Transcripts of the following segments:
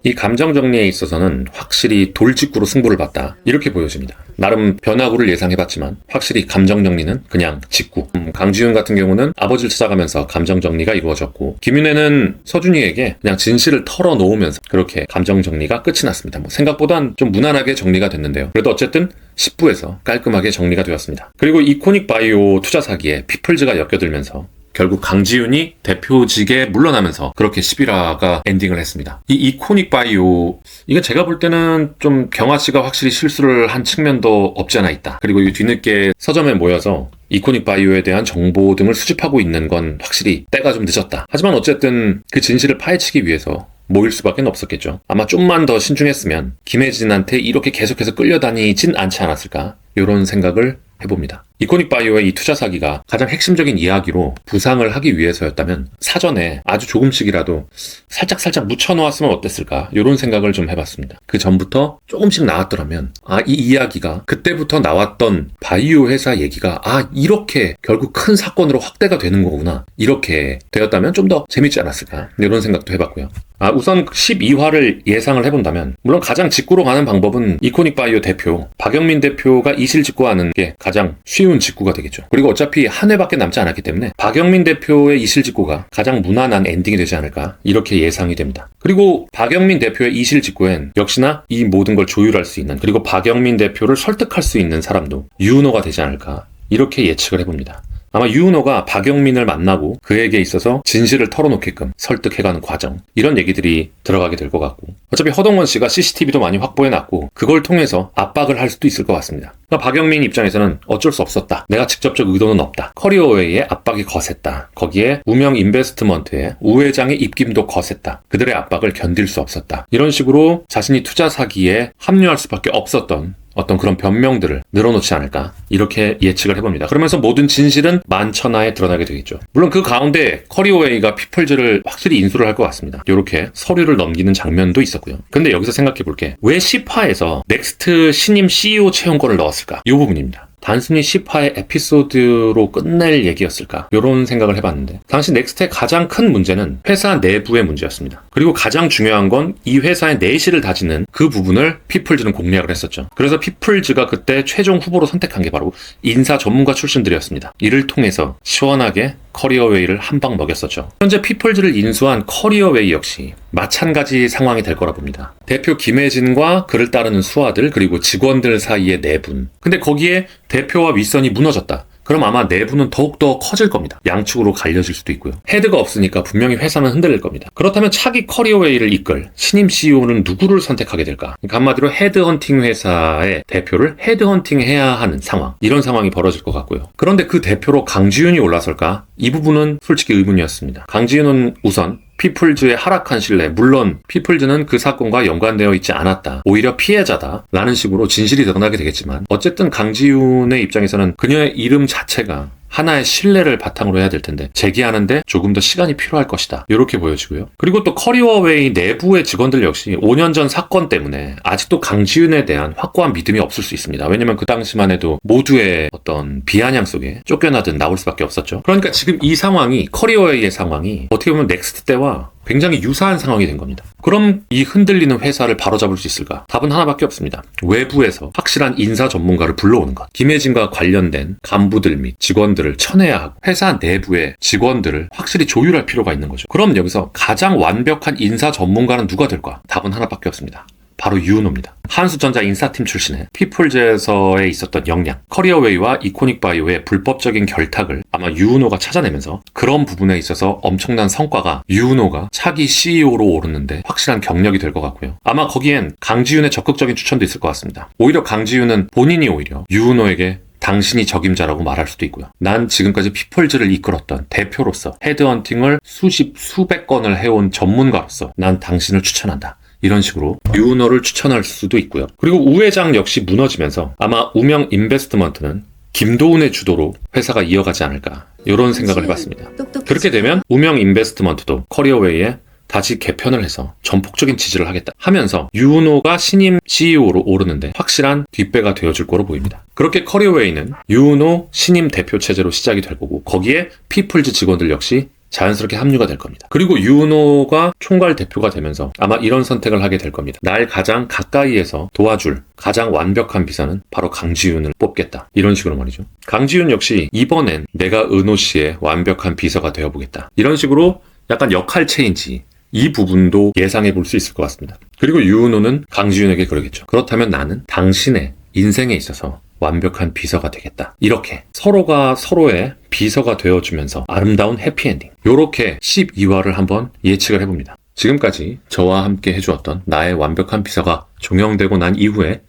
이 감정 정리에 있어서는 확실히 돌직구로 승부를 봤다, 이렇게 보여집니다. 나름 변화구를 예상해봤지만 확실히 감정 정리는 그냥 직구. 강지훈 같은 경우는 아버지를 찾아가면서 감정 정리가 이루어졌고, 김윤혜는 서준이에게 그냥 진실을 털어놓으면서 그렇게 감정 정리가 끝이 났습니다. 생각보단 좀 무난하게 정리가 됐는데요. 그래도 어쨌든 10부에서 깔끔하게 정리가 되었습니다. 그리고 이코닉 바이오 투자 사기에 피플즈가 엮여들면서 결국 강지훈이 대표직에 물러나면서 그렇게 11화가 엔딩을 했습니다. 이 이코닉 바이오, 이게 제가 볼 때는 좀 경아 씨가 확실히 실수를 한 측면도 없지 않아 있다. 그리고 이 뒤늦게 서점에 모여서 이코닉 바이오에 대한 정보 등을 수집하고 있는 건 확실히 때가 좀 늦었다. 하지만 어쨌든 그 진실을 파헤치기 위해서 모일 수밖에 없었겠죠. 아마 좀만 더 신중했으면 김혜진한테 이렇게 계속해서 끌려다니진 않지 않았을까, 이런 생각을 해봅니다. 이코닉 바이오의 이 투자 사기가 가장 핵심적인 이야기로 부상을 하기 위해서였다면 사전에 아주 조금씩이라도 살짝 묻혀놓았으면 어땠을까, 이런 생각을 좀 해봤습니다. 그 전부터 조금씩 나왔더라면 이 이야기가 그때부터 나왔던 바이오 회사 얘기가 이렇게 결국 큰 사건으로 확대가 되는 거구나, 이렇게 되었다면 좀 더 재밌지 않았을까, 이런 생각도 해봤고요. 우선 12화를 예상을 해본다면 물론 가장 직구로 가는 방법은 이코닉 바이오 대표 박영민 대표가 이실 직구하는 게 가장 쉬운 직구가 되겠죠. 그리고 어차피 한 회밖에 남지 않았기 때문에 박영민 대표의 이실 직구가 가장 무난한 엔딩이 되지 않을까, 이렇게 예상이 됩니다. 그리고 박영민 대표의 이실 직구엔 역시나 이 모든 걸 조율할 수 있는, 그리고 박영민 대표를 설득할 수 있는 사람도 유은호가 되지 않을까, 이렇게 예측을 해봅니다. 아마 유은호가 박영민을 만나고 그에게 있어서 진실을 털어놓게끔 설득해가는 과정, 이런 얘기들이 들어가게 될 것 같고, 어차피 허동원 씨가 CCTV도 많이 확보해놨고 그걸 통해서 압박을 할 수도 있을 것 같습니다. 그러니까 박영민 입장에서는 어쩔 수 없었다, 내가 직접적 의도는 없다, 커리어웨이의 압박이 거셌다, 거기에 우명 인베스트먼트의 우 회장의 입김도 거셌다, 그들의 압박을 견딜 수 없었다, 이런 식으로 자신이 투자 사기에 합류할 수밖에 없었던 어떤 그런 변명들을 늘어놓지 않을까, 이렇게 예측을 해봅니다. 그러면서 모든 진실은 만천하에 드러나게 되겠죠. 물론 그 가운데 커리어웨이가 피플즈를 확실히 인수를 할 것 같습니다. 이렇게 서류를 넘기는 장면도 있었고요. 근데 여기서 생각해볼게, 왜 10화에서 넥스트 신임 CEO 채용권을 넣었을까, 이 부분입니다. 단순히 10화의 에피소드로 끝낼 얘기였을까, 이런 생각을 해봤는데, 당시 넥스트의 가장 큰 문제는 회사 내부의 문제였습니다. 그리고 가장 중요한 건 이 회사의 내실을 다지는 그 부분을 피플즈는 공략을 했었죠. 그래서 피플즈가 그때 최종 후보로 선택한 게 바로 인사 전문가 출신들이었습니다. 이를 통해서 시원하게 커리어웨이를 한 방 먹였었죠. 현재 피플즈를 인수한 커리어웨이 역시 마찬가지 상황이 될 거라 봅니다. 대표 김혜진과 그를 따르는 수하들, 그리고 직원들 사이의 내분. 근데 거기에 대표와 윗선이 무너졌다. 그럼 아마 내부는 더욱더 커질 겁니다. 양측으로 갈려질 수도 있고요. 헤드가 없으니까 분명히 회사는 흔들릴 겁니다. 그렇다면 차기 커리어웨이를 이끌 신임 CEO는 누구를 선택하게 될까? 그러니까 한마디로 헤드헌팅 회사의 대표를 헤드헌팅해야 하는 상황, 이런 상황이 벌어질 것 같고요. 그런데 그 대표로 강지훈이 올라설까? 이 부분은 솔직히 의문이었습니다. 강지훈은 우선 피플즈의 하락한 신뢰, 물론 피플즈는 그 사건과 연관되어 있지 않았다, 오히려 피해자다 라는 식으로 진실이 드러나게 되겠지만, 어쨌든 강지훈의 입장에서는 그녀의 이름 자체가 하나의 신뢰를 바탕으로 해야 될 텐데 제기하는데 조금 더 시간이 필요할 것이다, 이렇게 보여지고요. 그리고 또 커리어웨이 내부의 직원들 역시 5년 전 사건 때문에 아직도 강지훈에 대한 확고한 믿음이 없을 수 있습니다. 왜냐면 그 당시만 해도 모두의 어떤 비아냥 속에 쫓겨나듯 나올 수밖에 없었죠. 그러니까 지금 이 상황이, 커리어웨이의 상황이 어떻게 보면 넥스트 때와 굉장히 유사한 상황이 된 겁니다. 그럼 이 흔들리는 회사를 바로잡을 수 있을까? 답은 하나밖에 없습니다. 외부에서 확실한 인사 전문가를 불러오는 것. 김혜진과 관련된 간부들 및 직원들을 쳐내야 하고, 회사 내부의 직원들을 확실히 조율할 필요가 있는 거죠. 그럼 여기서 가장 완벽한 인사 전문가는 누가 될까? 답은 하나밖에 없습니다. 바로 유은호입니다. 한수전자 인사팀 출신의 피플즈에서에 있었던 역량, 커리어웨이와 이코닉 바이오의 불법적인 결탁을 아마 유은호가 찾아내면서 그런 부분에 있어서 엄청난 성과가 유은호가 차기 CEO로 오르는데 확실한 경력이 될 것 같고요. 아마 거기엔 강지훈의 적극적인 추천도 있을 것 같습니다. 오히려 강지훈은 본인이 오히려 유은호에게 당신이 적임자라고 말할 수도 있고요. 난 지금까지 피플즈를 이끌었던 대표로서 헤드헌팅을 수백 건을 해온 전문가로서 난 당신을 추천한다, 이런 식으로 유은호를 추천할 수도 있고요. 그리고 우 회장 역시 무너지면서 아마 우명 인베스트먼트는 김도훈의 주도로 회사가 이어가지 않을까, 이런 생각을 해봤습니다. 그렇게 되면 우명 인베스트먼트도 커리어웨이에 다시 개편을 해서 전폭적인 지지를 하겠다 하면서 유은호가 신임 CEO로 오르는데 확실한 뒷배가 되어줄 거로 보입니다. 그렇게 커리어웨이는 유은호 신임 대표 체제로 시작이 될 거고, 거기에 피플즈 직원들 역시 자연스럽게 합류가 될 겁니다. 그리고 유은호가 총괄 대표가 되면서 아마 이런 선택을 하게 될 겁니다. 날 가장 가까이에서 도와줄 가장 완벽한 비서는 바로 강지윤을 뽑겠다. 이런 식으로 말이죠. 강지윤 역시 이번엔 내가 은호 씨의 완벽한 비서가 되어보겠다. 이런 식으로 약간 역할 체인지, 이 부분도 예상해 볼 수 있을 것 같습니다. 그리고 유은호는 강지윤에게 그러겠죠. 그렇다면 나는 당신의 인생에 있어서 완벽한 비서가 되겠다. 이렇게 서로가 서로의 비서가 되어주면서 아름다운 해피엔딩. 요렇게 12화를 한번 예측을 해봅니다. 지금까지 저와 함께 해주었던 나의 완벽한 비서가 종영되고 난 이후에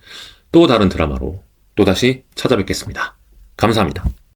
또 다른 드라마로 또다시 찾아뵙겠습니다. 감사합니다.